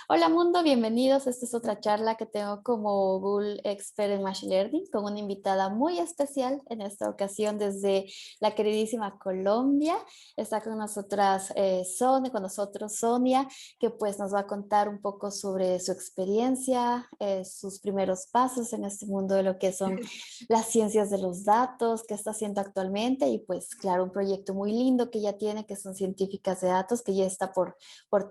Hola mundo, bienvenidos. Esta es otra charla que tengo como Google Expert en Machine Learning con una invitada muy especial en esta ocasión desde la queridísima Colombia. Está con nosotras con nosotros Sonia, que pues nos va a contar un poco sobre su experiencia, sus primeros pasos en este mundo de lo que son las ciencias de los datos, qué está haciendo actualmente y pues claro, un proyecto muy lindo que ya tiene, que son científicas de datos, que ya está por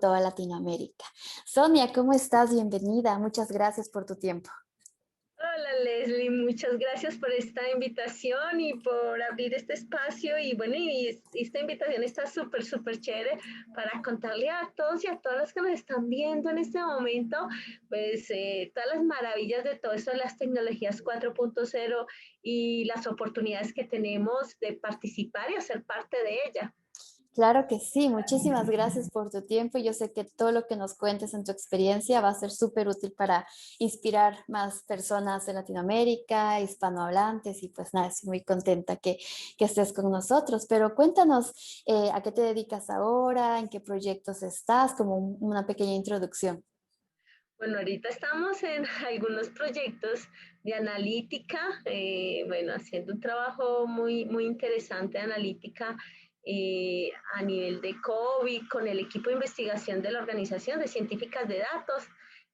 toda Latinoamérica. Sonia, ¿cómo estás? Bienvenida. Muchas gracias por tu tiempo. Hola Leslie, muchas gracias por esta invitación y por abrir este espacio y bueno, esta invitación está súper chévere para contarle a todos y a todas las que nos están viendo en este momento, pues todas las maravillas de todo esto de las tecnologías 4.0 y las oportunidades que tenemos de participar y hacer parte de ella. Claro que sí, muchísimas gracias por tu tiempo. Yo sé que todo lo que nos cuentes en tu experiencia va a ser súper útil para inspirar más personas de Latinoamérica, hispanohablantes y pues nada, estoy muy contenta que estés con nosotros. Pero cuéntanos a qué te dedicas ahora, en qué proyectos estás, como una pequeña introducción. Bueno, ahorita estamos en algunos proyectos de analítica, bueno, haciendo un trabajo muy interesante de analítica a nivel de COVID con el equipo de investigación de la Organización de Científicas de Datos.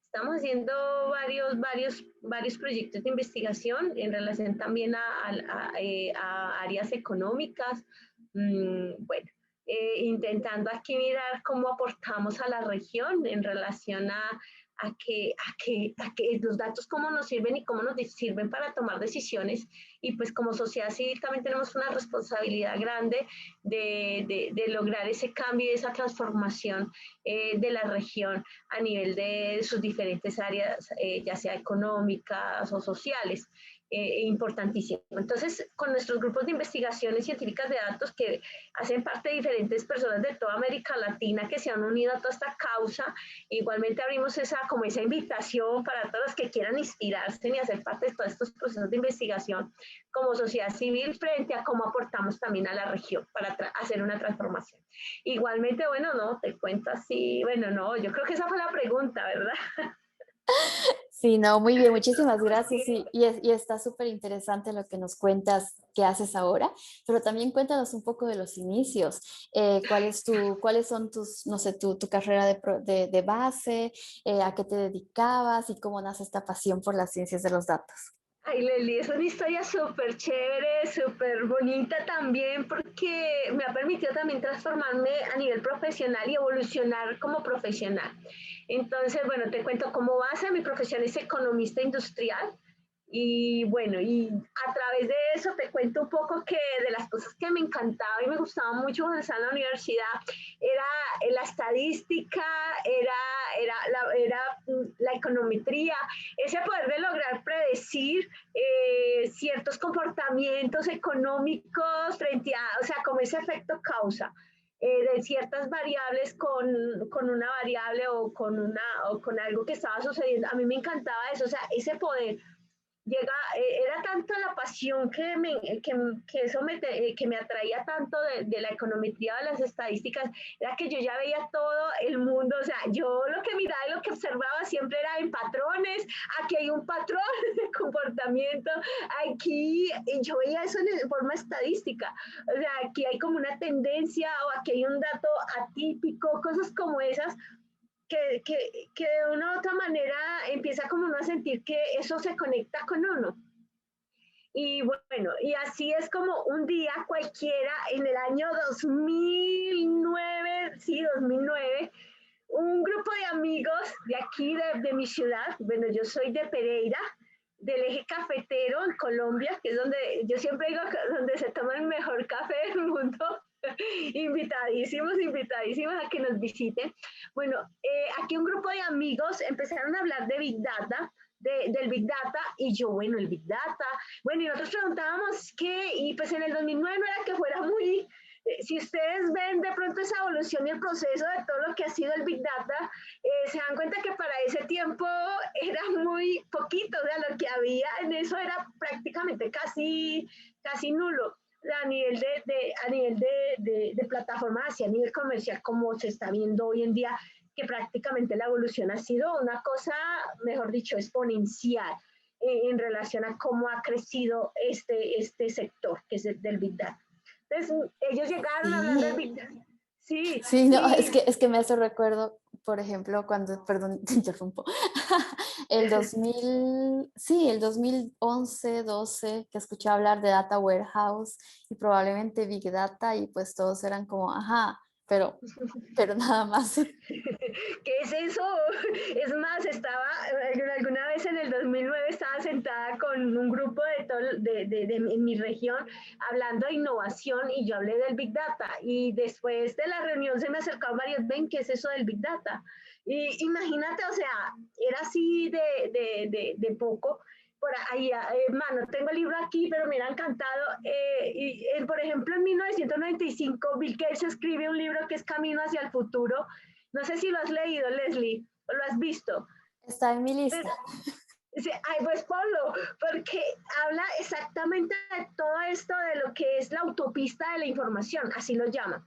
Estamos haciendo varios proyectos de investigación en relación también a áreas económicas. Bueno, intentando aquí mirar cómo aportamos a la región en relación a que los datos cómo nos sirven y cómo nos sirven para tomar decisiones. Y pues como sociedad civil también tenemos una responsabilidad grande de lograr ese cambio y esa transformación de la región a nivel de sus diferentes áreas, ya sea económicas o sociales. Importantísimo. Entonces, con nuestros grupos de investigaciones científicas de datos que hacen parte de diferentes personas de toda América Latina que se han unido a toda esta causa, igualmente abrimos como esa invitación para todos los que quieran inspirarse y hacer parte de todos estos procesos de investigación como sociedad civil frente a cómo aportamos también a la región para hacer una transformación. Igualmente, bueno, no, te cuento así, bueno, no, yo creo que esa fue la pregunta, ¿verdad? Sí, no, muy bien, muchísimas gracias. Y está súper interesante lo que nos cuentas que haces ahora, pero también cuéntanos un poco de los inicios. ¿Cuáles son tus, no sé, tu carrera de base, a qué te dedicabas y cómo nace esta pasión por las ciencias de los datos? Ay, Leli, es una historia súper chévere, súper bonita también, porque me ha permitido también transformarme a nivel profesional y evolucionar como profesional. Entonces, bueno, te cuento cómo base, mi profesión es economista industrial. Y bueno, y a través de eso te cuento un poco que de las cosas que me encantaba y me gustaba mucho cuando estaba en la universidad era la estadística, era la econometría, ese poder de lograr predecir ciertos comportamientos económicos frente a, o sea, como ese efecto causa. De ciertas variables con una variable o con algo que estaba sucediendo. A mí me encantaba eso, o sea, ese poder era tanto la pasión que me atraía tanto de la econometría de las estadísticas, era que yo ya veía todo el mundo, o sea, yo lo que miraba y lo que observaba siempre era en patrones, aquí hay un patrón de comportamiento, aquí, y yo veía eso en forma estadística, o sea, aquí hay como una tendencia o aquí hay un dato atípico, cosas como esas que de una u otra manera empieza como uno a sentir que eso se conecta con uno. Y bueno, y así es como un día cualquiera en el año 2009, sí, 2009, un grupo de amigos de aquí, de mi ciudad, bueno, yo soy de Pereira, del eje cafetero en Colombia, que es donde yo siempre digo donde se toma el mejor café del mundo. Invitadísimos a que nos visiten. Bueno, aquí un grupo de amigos empezaron a hablar de Big Data, del Big Data, y yo, bueno, el Big Data, bueno, y nosotros preguntábamos qué, y pues en el 2009 no era que fuera muy, si ustedes ven de pronto esa evolución y el proceso de todo lo que ha sido el Big Data, se dan cuenta que para ese tiempo era muy poquito, o sea, lo que había en eso era prácticamente casi nulo a nivel a nivel de plataformas, así a nivel comercial, como se está viendo hoy en día, que prácticamente la evolución ha sido una cosa, mejor dicho, exponencial en relación a cómo ha crecido este sector, que es el del Big Data. Entonces, ellos llegaron hablando del Sí. Big Data. Sí, Sí, no, y es que me hace recuerdo, por ejemplo, cuando, perdón, te interrumpo, el 2000, sí, el 2011, 12, que escuché hablar de Data Warehouse y probablemente Big Data y pues todos eran como, ajá, pero nada más. ¿qué es eso? Es más, alguna vez en el 2009 estaba sentada con un grupo en mi región hablando de innovación y yo hablé del Big Data y después de la reunión se me acercaron varios, ven, ¿qué es eso del Big Data? Y imagínate, o sea, era así de poco. Por ahí, hermano, tengo el libro aquí, pero me ha encantado. Por ejemplo, en 1995, Bill Gates escribe un libro que es Camino hacia el futuro. No sé si lo has leído, Leslie, o lo has visto. Está en mi Pero, lista. sí, ay, pues Pablo, porque habla exactamente de todo esto de lo que es la autopista de la información, así lo llama.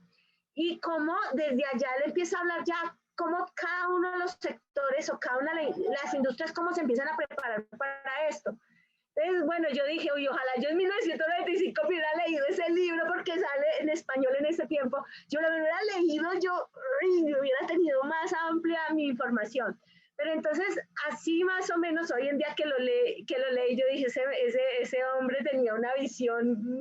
Y cómo desde allá él empieza a hablar ya cómo cada uno de los sectores o cada una de las industrias cómo se empiezan a preparar para esto. Entonces, bueno, yo dije, uy, ojalá yo en 1995 hubiera leído ese libro porque sale en español en ese tiempo. Yo lo hubiera leído, yo hubiera tenido más amplia mi información. Pero entonces, así más o menos hoy en día que lo leí, yo dije, ese hombre tenía una visión,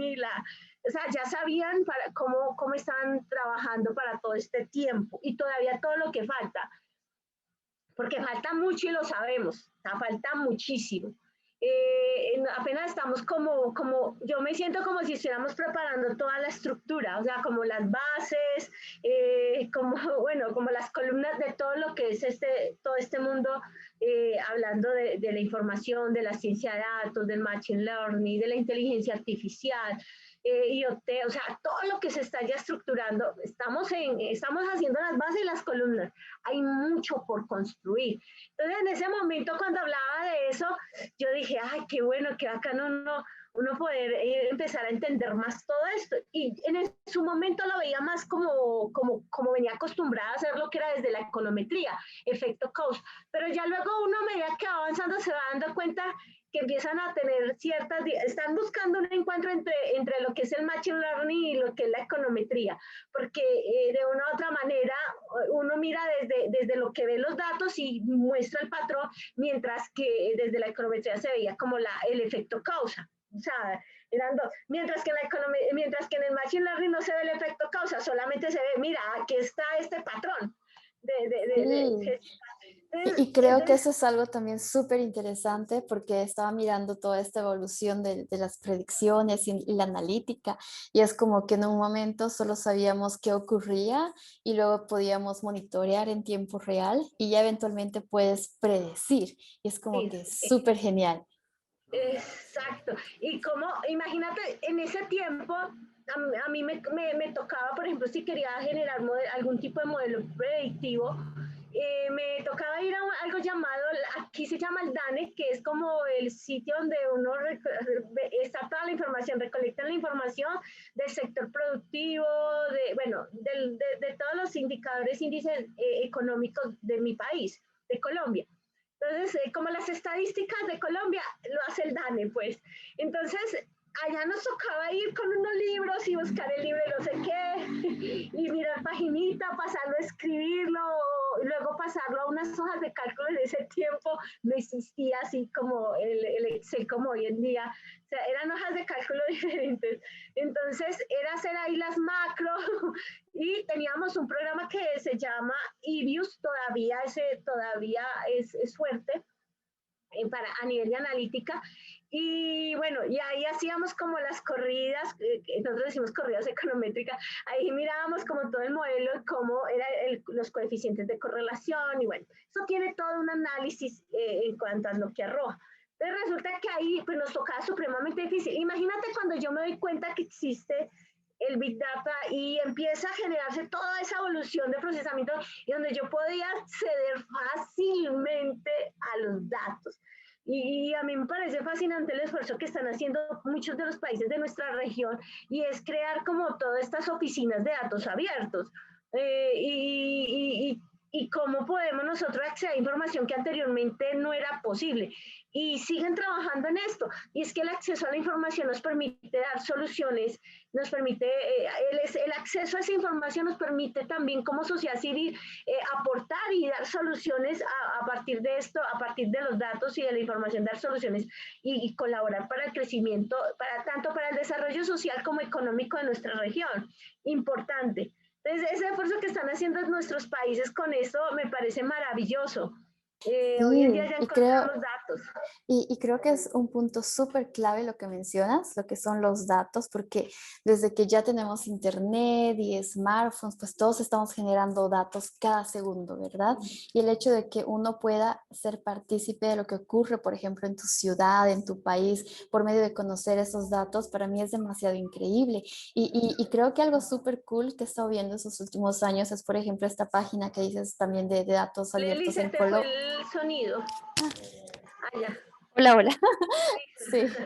o sea, ya sabían cómo están trabajando para todo este tiempo y todavía todo lo que falta, porque falta mucho y lo sabemos, o sea, falta muchísimo. Apenas estamos yo me siento como si estuviéramos preparando toda la estructura, o sea, como las bases, bueno, como las columnas de todo lo que es todo este mundo, hablando de la información, de la ciencia de datos, del machine learning, de la inteligencia artificial, IoT, o sea, todo lo que se está ya estructurando, estamos haciendo las bases y las columnas, hay mucho por construir. Entonces, en ese momento, cuando hablaba de eso, yo dije, ay, qué bueno, qué bacano uno poder empezar a entender más todo esto. Y su momento lo veía más como venía acostumbrada a hacer lo que era desde la econometría, efecto causa. Pero ya luego uno, a medida que va avanzando, se va dando cuenta que empiezan a tener están buscando un encuentro entre lo que es el machine learning y lo que es la econometría, porque de una u otra manera uno mira desde lo que ve los datos y muestra el patrón, mientras que desde la econometría se veía como el efecto causa. O sea, eran dos. Mientras que en el machine learning no se ve el efecto causa, solamente se ve, mira, aquí está este patrón. Sí. Y creo que Entonces, eso es algo también súper interesante porque estaba mirando toda esta evolución de las predicciones y la analítica y es como que en un momento solo sabíamos qué ocurría y luego podíamos monitorear en tiempo real y ya eventualmente puedes predecir y es como que es súper genial. exacto. Y como, imagínate, en ese tiempo, a mí me tocaba, por ejemplo, si quería generar algún tipo de modelo predictivo, me tocaba ir a algo llamado, aquí se llama el DANE, que es como el sitio donde uno está toda la información, recolectan la información del sector productivo, bueno, de todos los indicadores, índices económicos de mi país, de Colombia. Entonces, como las estadísticas de Colombia lo hace el DANE, pues. Entonces, allá nos tocaba ir con unos libros y buscar el libro de no sé qué, y mirar paginita, pasarlo a escribirlo, y luego pasarlo a unas hojas de cálculo. En ese tiempo no existía así como el Excel como hoy en día, o sea, eran hojas de cálculo diferentes. Entonces, era hacer ahí las macros, y teníamos un programa que se llama EBIUS, todavía es fuerte a nivel de analítica. Y bueno, y ahí hacíamos como las corridas, nosotros decimos corridas econométricas, ahí mirábamos como todo el modelo, cómo eran los coeficientes de correlación, y bueno, eso tiene todo un análisis en cuanto a lo que arroja. Pero resulta que ahí pues, nos tocaba supremamente difícil. Imagínate cuando yo me doy cuenta que existe el Big Data y empieza a generarse toda esa evolución de procesamiento y donde yo podía acceder fácilmente a los datos. Y a mí me parece fascinante el esfuerzo que están haciendo muchos de los países de nuestra región y es crear como todas estas oficinas de datos abiertos. Y cómo podemos nosotros acceder a información que anteriormente no era posible. Y siguen trabajando en esto. Y es que el acceso a la información nos permite dar soluciones, nos permite, el acceso a esa información nos permite también como sociedad civil aportar y dar soluciones a partir de esto, a partir de los datos y de la información, dar soluciones y colaborar para el crecimiento, tanto para el desarrollo social como económico de nuestra región. Importante. Entonces, ese esfuerzo que están haciendo nuestros países con esto me parece maravilloso. Hoy en día Sí, ya y creo, encontramos datos. y creo que es un punto súper clave lo que mencionas, lo que son los datos, porque desde que ya tenemos internet y smartphones, pues todos estamos generando datos cada segundo, ¿verdad? Y el hecho de que uno pueda ser partícipe de lo que ocurre, por ejemplo, en tu ciudad, en tu país, por medio de conocer esos datos, para mí es demasiado increíble. Y creo que algo súper cool que he estado viendo esos últimos años es, por ejemplo, esta página que dices también de datos Leslie, abiertos se en te fue Colombia. el sonido. Ah, ya. Hola, hola. Sí, Listo.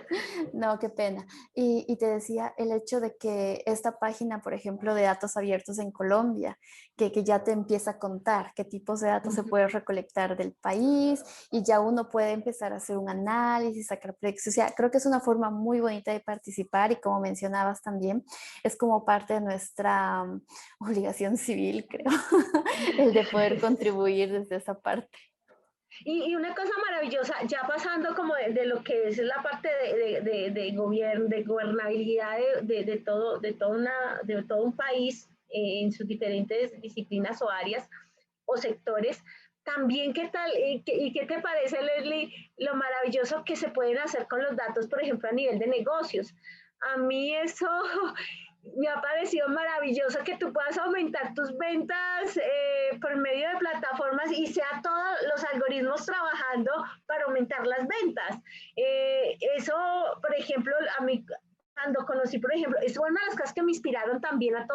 no, qué pena. Y te decía el hecho de que esta página, por ejemplo, de datos abiertos en Colombia, que ya te empieza a contar qué tipos de datos se puede recolectar del país y ya uno puede empezar a hacer un análisis, sacar proyectos. O sea, creo que es una forma muy bonita de participar y como mencionabas también, es como parte de nuestra obligación civil, creo, el de poder contribuir desde esa parte. Y una cosa maravillosa, ya pasando como de lo que es la parte de gobierno, de gobernabilidad de todo un país en sus diferentes disciplinas o áreas o sectores, también qué tal y qué te parece, Leslie, lo maravilloso que se pueden hacer con los datos, por ejemplo, a nivel de negocios. A mí eso me ha parecido maravilloso que tú puedas aumentar tus ventas por medio de plataformas y sea todos los algoritmos trabajando para aumentar las ventas. Eso, por ejemplo, a mí cuando conocí, por ejemplo, es una de las cosas que me inspiraron también a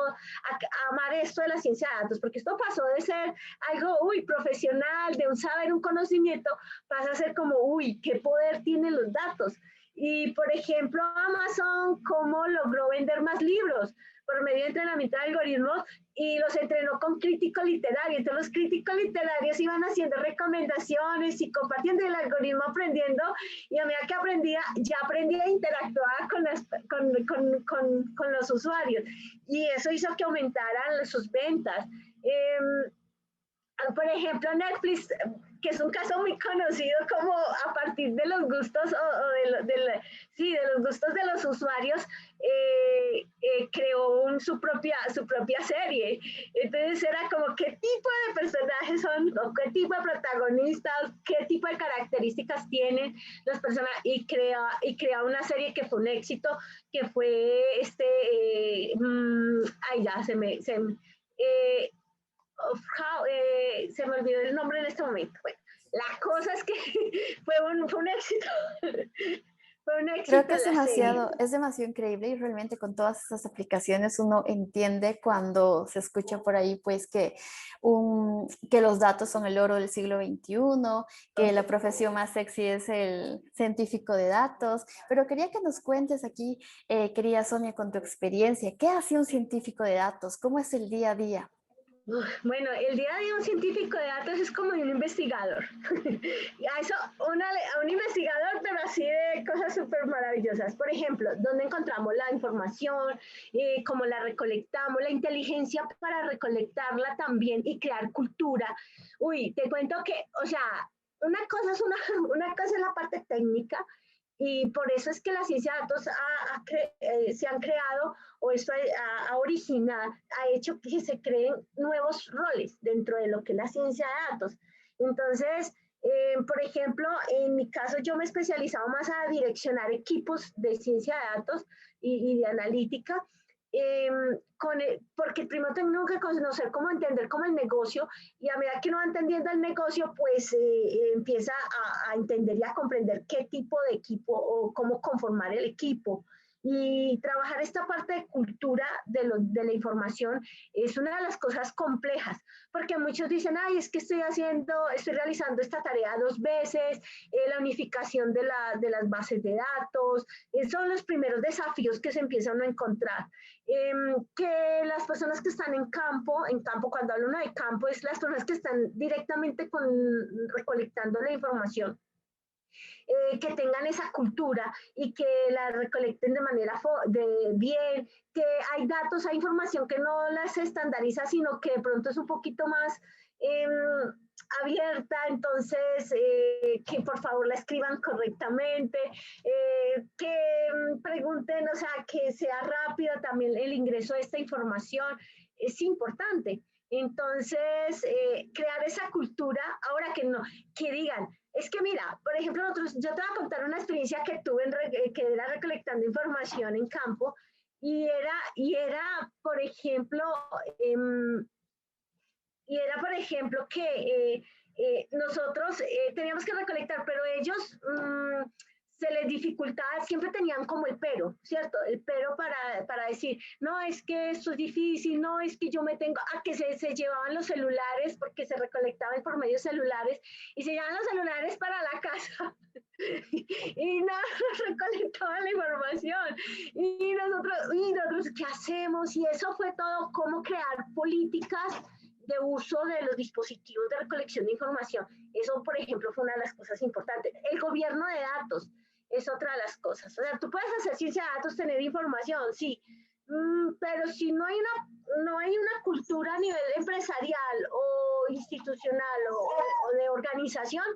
amar esto de la ciencia de datos, porque esto pasó de ser algo, profesional, de un saber, un conocimiento, pasa a ser como, qué poder tienen los datos. Y, por ejemplo, Amazon, cómo logró vender más libros por medio de entrenamiento de algoritmos y los entrenó con críticos literarios. Entonces, los críticos literarios iban haciendo recomendaciones y compartiendo el algoritmo, aprendiendo. Y a medida que aprendía, ya aprendía a interactuar con los usuarios. Y eso hizo que aumentaran sus ventas. Por ejemplo, Netflix, que es un caso muy conocido como a partir de los gustos sí, de los gustos de los usuarios, creó su propia serie. Entonces era como qué tipo de personajes son, o qué tipo de protagonistas, qué tipo de características tienen las personas, y crea una serie que fue un éxito, que fue ay, ya se me olvidó el nombre en este momento. Bueno, la cosa es que fue un éxito. Fue un Creo éxito que la serie. es demasiado increíble y realmente con todas esas aplicaciones uno entiende cuando se escucha por ahí pues que los datos son el oro del siglo XXI, que la profesión más sexy es el científico de datos, pero quería que nos cuentes aquí, querida Sonia, con tu experiencia, ¿qué hace un científico de datos? ¿Cómo es el día a día? Bueno, el día a día de un científico de datos es como un investigador. Y a eso, a un investigador, pero así de cosas súper maravillosas. Por ejemplo, ¿dónde encontramos la información? ¿Cómo la recolectamos? La inteligencia para recolectarla también y crear cultura. Te cuento que, o sea, una cosa es la parte técnica, y por eso es que la ciencia de datos se han creado, o esto ha originado, ha hecho que se creen nuevos roles dentro de lo que es la ciencia de datos. Entonces, por ejemplo, en mi caso yo me he especializado más a direccionar equipos de ciencia de datos y de analítica, eh, porque primero tengo que conocer cómo entender cómo el negocio, y a medida que uno va entendiendo el negocio, pues empieza a entender y a comprender qué tipo de equipo o cómo conformar el equipo. Y trabajar esta parte de cultura de la información es una de las cosas complejas, porque muchos dicen, ay, es que estoy realizando esta tarea 2 veces, la unificación de las bases de datos, son los primeros desafíos que se empiezan a encontrar. Que las personas que están en campo, cuando hablo uno de campo, es las personas que están directamente recolectando la información, que tengan esa cultura y que la recolecten de manera bien, que hay datos, hay información que no las estandariza, sino que de pronto es un poquito más eh, abierta, entonces que por favor la escriban correctamente, que pregunten, o sea, que sea rápido también el ingreso de esta información, es importante. Entonces, crear esa cultura, ahora que no, que digan, es que mira, por ejemplo, yo te voy a contar una experiencia que tuve que era recolectando información en campo por ejemplo, em, que nosotros teníamos que recolectar, pero ellos se les dificultaba, siempre tenían como el pero, ¿cierto? El pero para decir, no, es que esto es difícil, no, es que yo me tengo, a que se llevaban los celulares, porque se recolectaban por medios celulares, y se llevaban los celulares para la casa, y nada, recolectaban la información, y nosotros, ¿qué hacemos? Y eso fue todo, cómo crear políticas de uso de los dispositivos de recolección de información. Eso, por ejemplo, fue una de las cosas importantes. El gobierno de datos es otra de las cosas. O sea, tú puedes hacer ciencia de datos, tener información, sí, pero si no hay una cultura a nivel empresarial o institucional o de organización,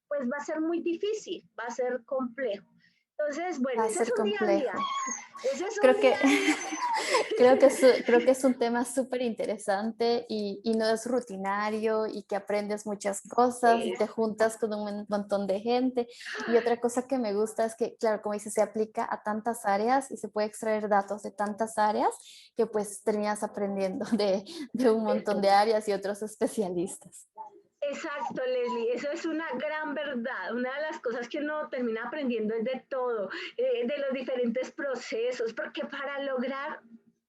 pues va a ser muy difícil, va a ser complejo. Entonces, bueno, Va a ese es ser un día a día. complejo. Ese es un Creo día que, a día. creo que es un tema súper interesante y no es rutinario y que aprendes muchas cosas y te juntas con un montón de gente. Y otra cosa que me gusta es que, claro, como dices, se aplica a tantas áreas y se puede extraer datos de tantas áreas que pues terminas aprendiendo de un montón de áreas y otros especialistas. Exacto, Leslie, eso es una gran verdad. Una de las cosas que uno termina aprendiendo es de todo, de los diferentes procesos, porque para lograr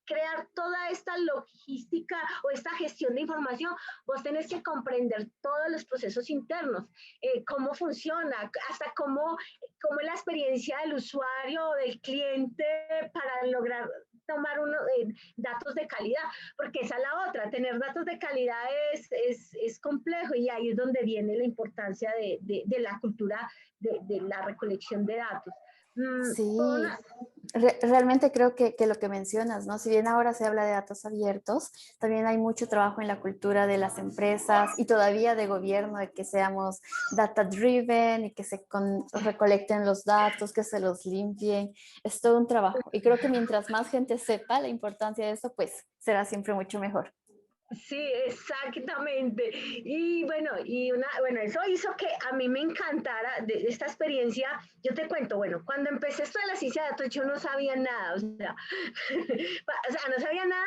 crear toda esta logística o esta gestión de información, vos tenés que comprender todos los procesos internos, cómo funciona, hasta cómo es la experiencia del usuario o del cliente para lograr tomar datos de calidad, porque esa es la otra, tener datos de calidad es complejo y ahí es donde viene la importancia de la cultura de la recolección de datos. Sí, realmente creo que lo que mencionas, ¿no? Si bien ahora se habla de datos abiertos, también hay mucho trabajo en la cultura de las empresas y todavía de gobierno, de que seamos data driven y que recolecten los datos, que se los limpien. Es todo un trabajo. Y creo que mientras más gente sepa la importancia de eso, pues será siempre mucho mejor. Sí, exactamente. Y bueno, eso hizo que a mí me encantara de esta experiencia. Yo te cuento, bueno, cuando empecé esto de la ciencia de datos, yo no sabía nada, o sea, no sabía nada,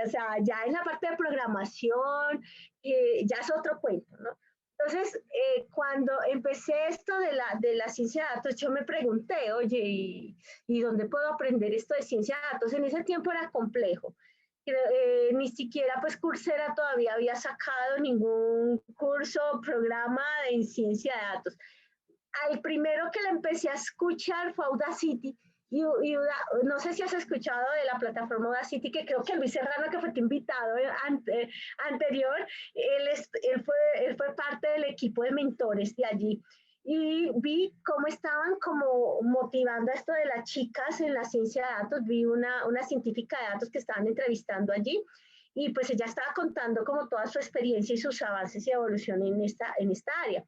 o sea, ya en la parte de programación, ya es otro cuento, ¿no? Entonces, cuando empecé esto de la ciencia de datos, yo me pregunté, oye, ¿y dónde puedo aprender esto de ciencia de datos? En ese tiempo era complejo, ni siquiera pues Coursera todavía había sacado ningún curso, programa en ciencia de datos. Al primero que le empecé a escuchar fue Audacity, no sé si has escuchado de la plataforma Audacity, que creo que Luis Serrano, que fue tu invitado anterior, él fue parte del equipo de mentores de allí. Y vi cómo estaban como motivando esto de las chicas en la ciencia de datos. Vi una científica de datos que estaban entrevistando allí y pues ella estaba contando como toda su experiencia y sus avances y evolución en esta área.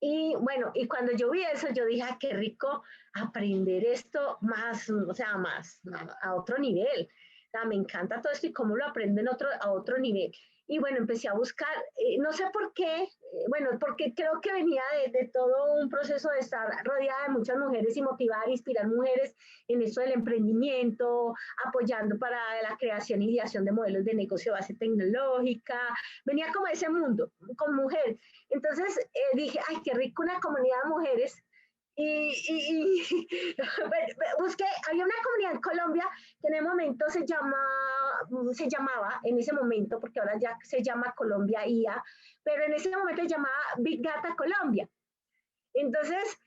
Y bueno, y cuando yo vi eso, yo dije, ah, qué rico aprender esto más, o sea, más a otro nivel. O sea, me encanta todo esto y cómo lo aprenden a otro nivel. Y bueno, empecé a buscar, no sé por qué, bueno, porque creo que venía de todo un proceso de estar rodeada de muchas mujeres y motivar, inspirar mujeres en esto del emprendimiento, apoyando para la creación y ideación de modelos de negocio de base tecnológica. Venía como ese mundo, con mujeres. Entonces dije, ay, qué rico una comunidad de mujeres Busqué, había una comunidad en Colombia que en el momento se llamaba, en ese momento, porque ahora ya se llama Colombia IA, pero en ese momento se llamaba Big Data Colombia. Entonces,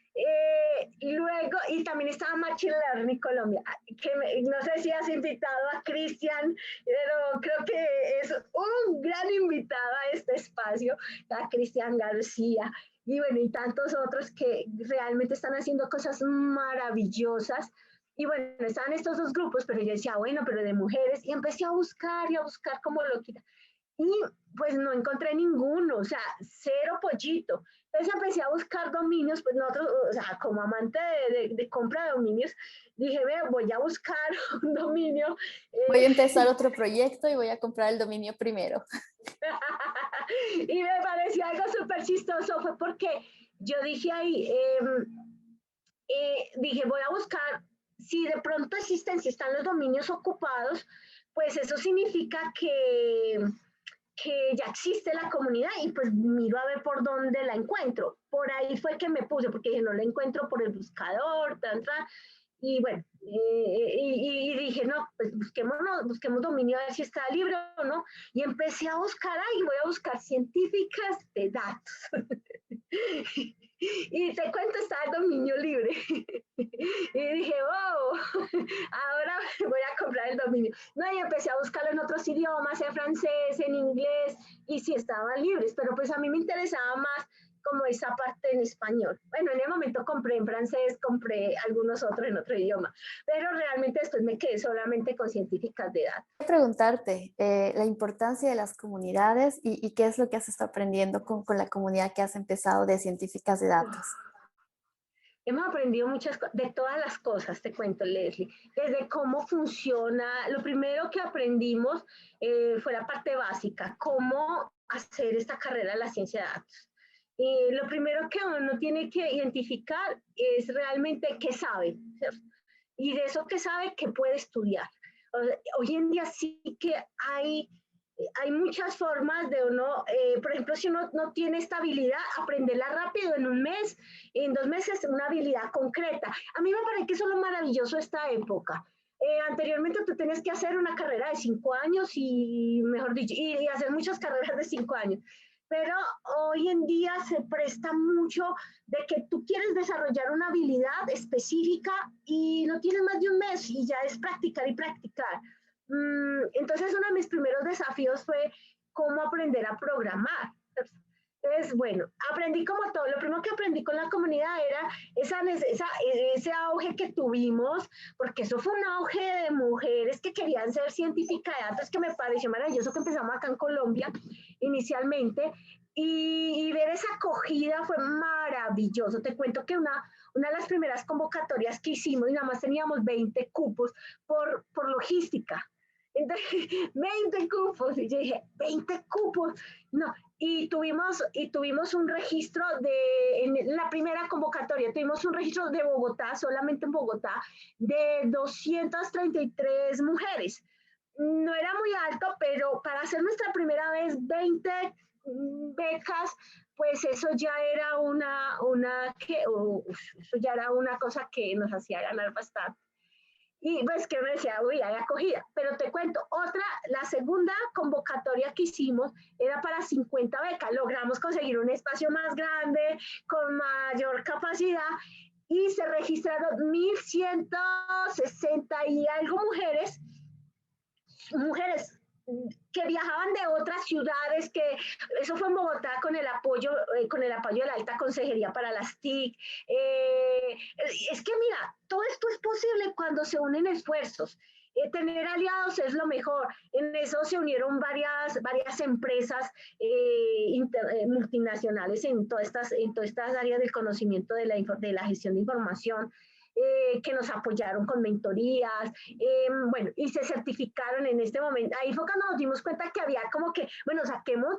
luego, y también estaba Machine Learning Colombia, que no sé si has invitado a Cristian, pero creo que es un gran invitado a este espacio, a Cristian García, y bueno, y tantos otros que realmente están haciendo cosas maravillosas. Y bueno, estaban estos dos grupos, pero yo decía, bueno, pero de mujeres, y empecé a buscar y a buscar como loquita. Y pues no encontré ninguno, o sea, cero pollito. Entonces empecé a buscar dominios, pues nosotros, o sea, como amante de compra de dominios, dije, ve, voy a buscar un dominio. Voy a empezar otro proyecto y voy a comprar el dominio primero. Y me pareció algo súper chistoso, fue porque yo dije ahí, dije, voy a buscar, si de pronto existen, si están los dominios ocupados, pues eso significa que ya existe la comunidad y pues miro a ver por dónde la encuentro. Por ahí fue que me puse, porque dije, no la encuentro por el buscador, y bueno, y dije, no, pues busquemos dominio a ver si está libre o no. Y empecé a buscar, ahí voy a buscar científicas de datos. Y te cuento, está el dominio libre. Y dije, oh, ahora voy a comprar el dominio. No, y empecé a buscarlo en otros idiomas, en francés, en inglés, y sí estaban libres, pero pues a mí me interesaba más como esa parte en español. Bueno, en el momento compré en francés, compré algunos otros en otro idioma, pero realmente después me quedé solamente con científicas de datos. Quiero preguntarte la importancia de las comunidades y qué es lo que has estado aprendiendo con la comunidad que has empezado de científicas de datos. Hemos aprendido muchas cosas, de todas las cosas, te cuento, Leslie, desde cómo funciona, lo primero que aprendimos fue la parte básica, cómo hacer esta carrera de la ciencia de datos. Lo primero que uno tiene que identificar es realmente qué sabe, ¿cierto? Y de eso que sabe, qué puede estudiar. Hoy en día sí que hay muchas formas de uno, por ejemplo, si uno no tiene esta habilidad, aprenderla rápido en un mes, en 2 meses, una habilidad concreta. A mí me parece que eso es lo maravilloso de esta época. Anteriormente tú tenías que hacer una carrera de 5 años y, mejor dicho, y hacer muchas carreras de 5 años. Pero hoy en día se presta mucho de que tú quieres desarrollar una habilidad específica y no tienes más de un mes y ya es practicar y practicar. Entonces, uno de mis primeros desafíos fue cómo aprender a programar. Entonces, bueno, aprendí como todo. Lo primero que aprendí con la comunidad era ese auge que tuvimos, porque eso fue un auge de mujeres que querían ser científicas de datos, que me pareció maravilloso, que empezamos acá en Colombia inicialmente. Y ver esa acogida fue maravilloso. Te cuento que una de las primeras convocatorias que hicimos, y nada más teníamos 20 cupos por logística. Entonces, 20 cupos. Y yo dije, 20 cupos. No, y tuvimos un registro en la primera convocatoria, tuvimos un registro de Bogotá, solamente en Bogotá, de 233 mujeres. No era muy alto, pero para hacer nuestra primera vez 20 becas, pues eso ya era eso ya era una cosa que nos hacía ganar bastante. Y pues que me decía, uy, hay acogida. Pero te cuento, la segunda convocatoria que hicimos era para 50 becas. Logramos conseguir un espacio más grande, con mayor capacidad, y se registraron 1.160 y algo mujeres que viajaban de otras ciudades, que eso fue en Bogotá con el apoyo de la alta consejería para las TIC. Es que mira, todo esto es posible cuando se unen esfuerzos. Tener aliados es lo mejor. En eso se unieron varias empresas multinacionales en todas estas áreas del conocimiento de la gestión de información, que nos apoyaron con mentorías, bueno, y se certificaron en este momento. Ahí fue cuando nos dimos cuenta que había como que, bueno, saquemos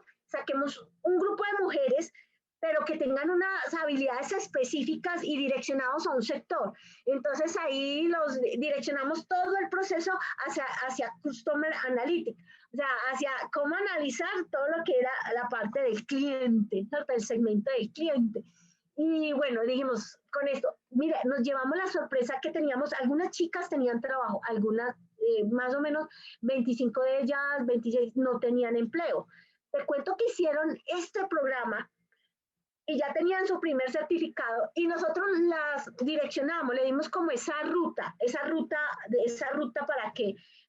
un grupo de mujeres, pero que tengan unas habilidades específicas y direccionados a un sector. Entonces ahí los direccionamos todo el proceso hacia Customer Analytics, o sea, hacia cómo analizar todo lo que era la parte del cliente, el segmento del cliente. Y bueno, dijimos con esto, mira, nos llevamos la sorpresa que teníamos, algunas chicas tenían trabajo, algunas más o menos 25 de ellas, 26 no tenían empleo. Te cuento que hicieron este programa y ya tenían su primer certificado y nosotros las direccionamos, le dimos como esa ruta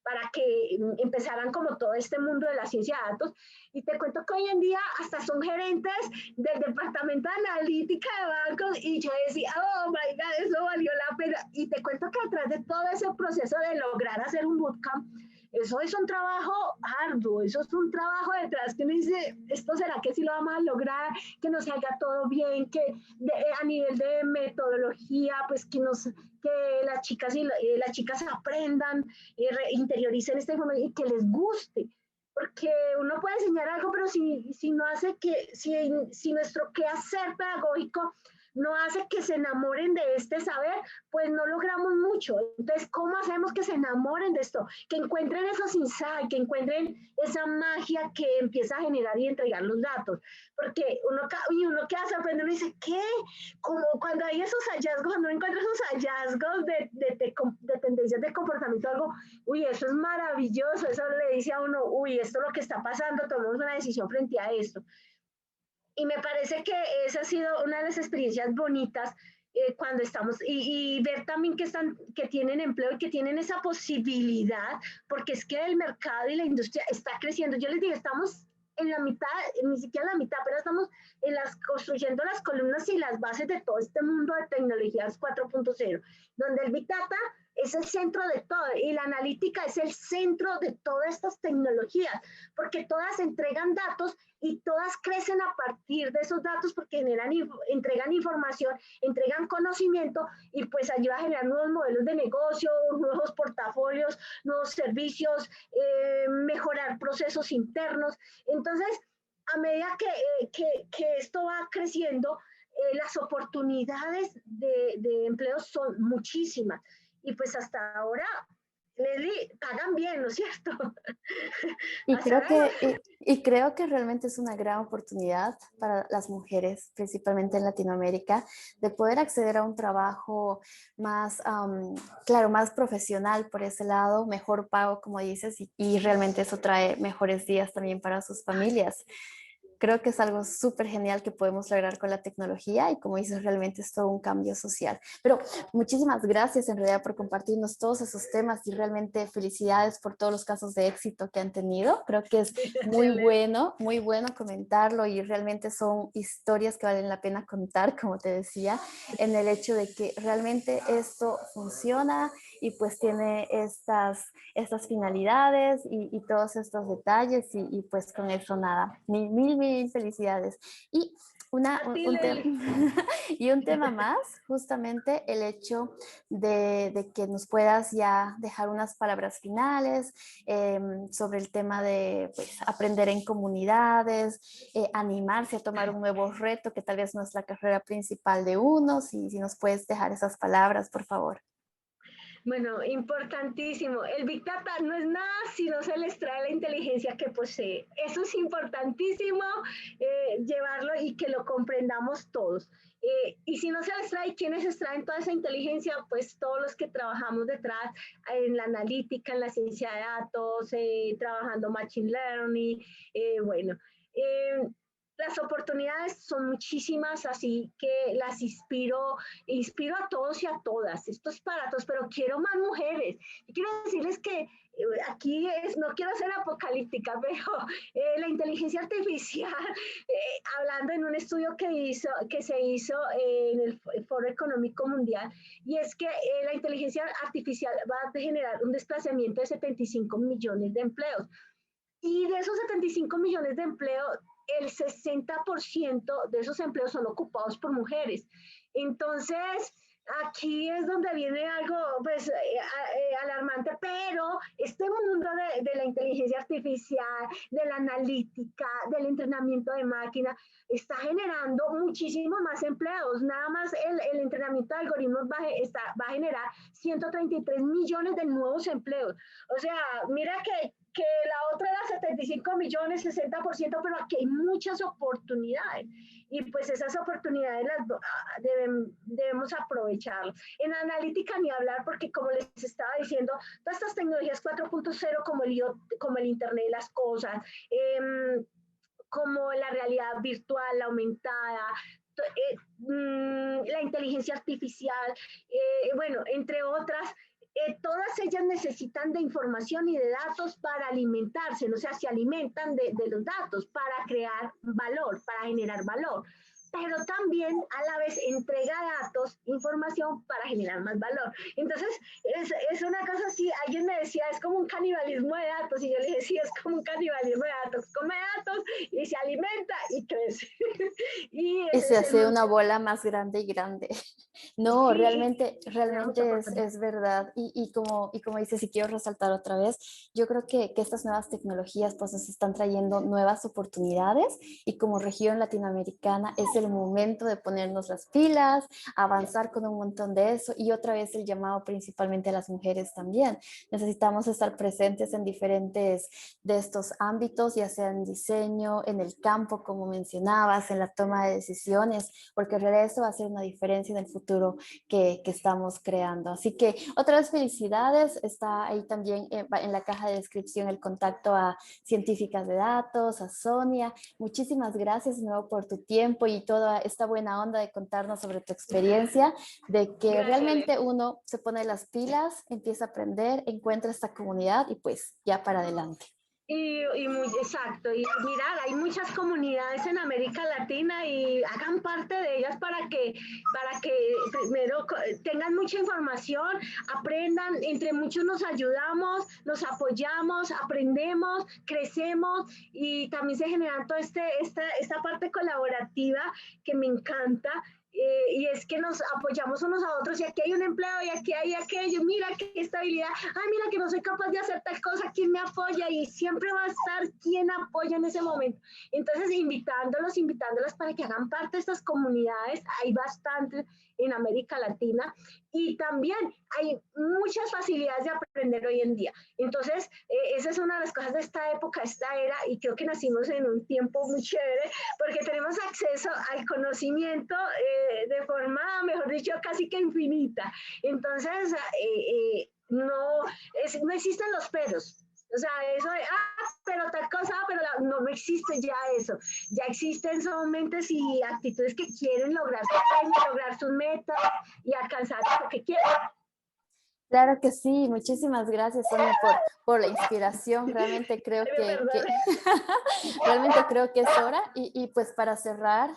para que empezaran como todo este mundo de la ciencia de datos. Y te cuento que hoy en día hasta son gerentes del departamento de analítica de bancos y yo decía, oh my God, eso valió la pena. Y te cuento que atrás de todo ese proceso de lograr hacer un bootcamp, eso es un trabajo arduo, eso es un trabajo detrás que uno dice, esto será que sí lo vamos a lograr, que nos salga todo bien, que a nivel de metodología, pues que las chicas y las chicas aprendan, interioricen esta información y que les guste. Porque uno puede enseñar algo, pero si no hace si nuestro quehacer pedagógico no hace que se enamoren de este saber, pues no logramos mucho. Entonces, ¿cómo hacemos que se enamoren de esto? Que encuentren esos insights, que encuentren esa magia que empieza a generar y entregar los datos. Porque uno queda sorprendido y dice, ¿qué? Como cuando hay esos hallazgos, cuando uno encuentra esos hallazgos de tendencias de comportamiento, algo, uy, eso es maravilloso, eso le dice a uno, uy, esto es lo que está pasando, tomemos una decisión frente a esto. Y me parece que esa ha sido una de las experiencias bonitas cuando estamos, y ver también que tienen empleo y que tienen esa posibilidad, porque es que el mercado y la industria está creciendo. Yo les digo, estamos en la mitad, ni siquiera en la mitad, pero estamos construyendo las columnas y las bases de todo este mundo de tecnologías 4.0, donde el Big Data es el centro de todo y la analítica es el centro de todas estas tecnologías, porque todas entregan datos y todas crecen a partir de esos datos porque entregan información, entregan conocimiento y pues ayuda a generar nuevos modelos de negocio, nuevos portafolios, nuevos servicios, mejorar procesos internos. Entonces, a medida que esto va creciendo, las oportunidades de empleo son muchísimas. Y pues hasta ahora, Leslie, pagan bien, ¿no es cierto? Y Hasta creo ahora que, y creo que realmente es una gran oportunidad para las mujeres, principalmente en Latinoamérica, de poder acceder a un trabajo más, claro, más profesional por ese lado, mejor pago, como dices, y realmente eso trae mejores días también para sus familias. Creo que es algo súper genial que podemos lograr con la tecnología y como dices, realmente es todo un cambio social. Pero muchísimas gracias en realidad por compartirnos todos esos temas y realmente felicidades por todos los casos de éxito que han tenido. Creo que es muy bueno comentarlo y realmente son historias que valen la pena contar, como te decía, en el hecho de que realmente esto funciona y pues tiene estas finalidades y todos estos detalles y pues con eso nada, mil felicidades. Y y un tema más, justamente el hecho de que nos puedas ya dejar unas palabras finales sobre el tema de pues, aprender en comunidades, animarse a tomar un nuevo reto que tal vez no es la carrera principal de uno, si nos puedes dejar esas palabras, por favor. bueno, importantísimo. El Big Data no es nada si no se les trae la inteligencia que posee. Eso es importantísimo llevarlo y que lo comprendamos todos. Y si no se les trae, ¿quiénes extraen toda esa inteligencia? Pues todos los que trabajamos detrás en la analítica, en la ciencia de datos, trabajando Machine Learning, bueno. Eh, las oportunidades son muchísimas, así que inspiro a todos y a todas. Esto es para todos, pero quiero más mujeres. Y quiero decirles que no quiero ser apocalíptica, pero la inteligencia artificial, hablando en un estudio que se hizo en el Foro Económico Mundial, y es que la inteligencia artificial va a generar un desplazamiento de 75 millones de empleos. Y de esos 75 millones de empleos, el 60% de esos empleos son ocupados por mujeres. Entonces, aquí es donde viene algo pues, alarmante, pero este mundo de la inteligencia artificial, de la analítica, del entrenamiento de máquina, está generando muchísimos más empleos. Nada más el entrenamiento de algoritmos va a generar 133 millones de nuevos empleos. O sea, mira que que la otra era 75 millones, 60%, pero aquí hay muchas oportunidades y pues esas oportunidades debemos aprovecharlas. En analítica ni hablar porque como les estaba diciendo, todas estas tecnologías 4.0 como el Internet de las cosas, como la realidad virtual, la aumentada, la inteligencia artificial, bueno, entre otras, todas ellas necesitan de información y de datos para alimentarse, o sea, se alimentan de los datos para crear valor, para generar valor, pero también a la vez entrega datos, información para generar más valor. Entonces, es una cosa así, alguien me decía, es como un canibalismo de datos, y yo le dije, sí, es como un canibalismo de datos, come datos y se alimenta y crece. Y Y ese se es el hace una mensaje. bola más grande y grande. No, Sí, realmente es verdad. Y como dices, y quiero resaltar otra vez, yo creo que estas nuevas tecnologías pues nos están trayendo nuevas oportunidades y como región latinoamericana es el momento de ponernos las pilas, avanzar con un montón de eso y otra vez el llamado principalmente a las mujeres también. Necesitamos estar presentes en diferentes de estos ámbitos, ya sea en diseño, en el campo, como mencionabas, en la toma de decisiones, porque en realidad eso va a hacer una diferencia en el futuro que estamos creando. Así que otra vez felicidades, está ahí también en la caja de descripción el contacto a científicas de datos, a Sonia. Muchísimas gracias de nuevo por tu tiempo y toda esta buena onda de contarnos sobre tu experiencia, de que Gracias, realmente Ale. uno se pone las pilas, empieza a aprender, encuentra esta comunidad y pues ya para adelante. Y muy exacto, y mirar, hay muchas comunidades en América Latina y hagan parte de ellas para que primero tengan mucha información, aprendan, entre muchos nos ayudamos, nos apoyamos, aprendemos, crecemos y también se genera toda esta parte colaborativa que me encanta. Y es que nos apoyamos unos a otros y aquí hay un empleo y aquí hay aquello, mira qué estabilidad, ay mira que no soy capaz de hacer tal cosa, ¿quién me apoya? Y siempre va a estar quien apoya en ese momento. Entonces invitándolas para que hagan parte de estas comunidades, hay bastantes en América Latina y también hay muchas facilidades de aprender hoy en día. Entonces, esa es una de las cosas de esta época, esta era, y creo que nacimos en un tiempo muy chévere porque tenemos acceso al conocimiento de forma, mejor dicho, casi que infinita. Entonces, no existen los peros. O sea, eso de, pero tal cosa, pero no existe ya eso. Ya existen son mentes y actitudes que quieren lograr su sueño, lograr sus metas y alcanzar lo que quieren. Claro que sí, muchísimas gracias, Sonia, por la inspiración. Realmente creo Ay, me perdón. realmente creo que es hora. Y pues para cerrar,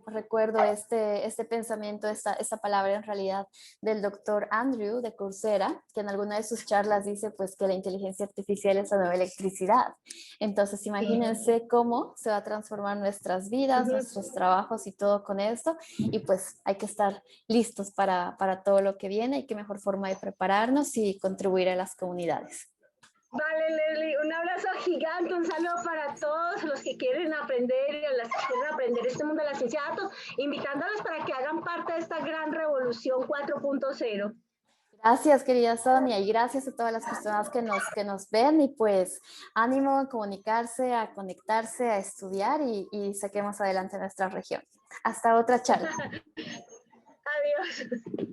recuerdo este pensamiento, esta palabra en realidad del doctor Andrew de Coursera, que en alguna de sus charlas dice pues que la inteligencia artificial es la nueva electricidad. Entonces, Sí. imagínense cómo se va a transformar nuestras vidas, nuestros trabajos y todo con esto. Y pues hay que estar listos para todo lo que viene y qué mejor forma de prepararnos y contribuir a las comunidades. Vale, Leslie, un abrazo gigante, un saludo para todos los que quieren aprender y a las que quieren aprender este mundo de la ciencia de datos, invitándolos para que hagan parte de esta gran revolución 4.0. Gracias, querida Sonia, y gracias a todas las personas que nos ven y pues ánimo a comunicarse, a conectarse, a estudiar y saquemos adelante nuestra región. Hasta otra charla. Adiós.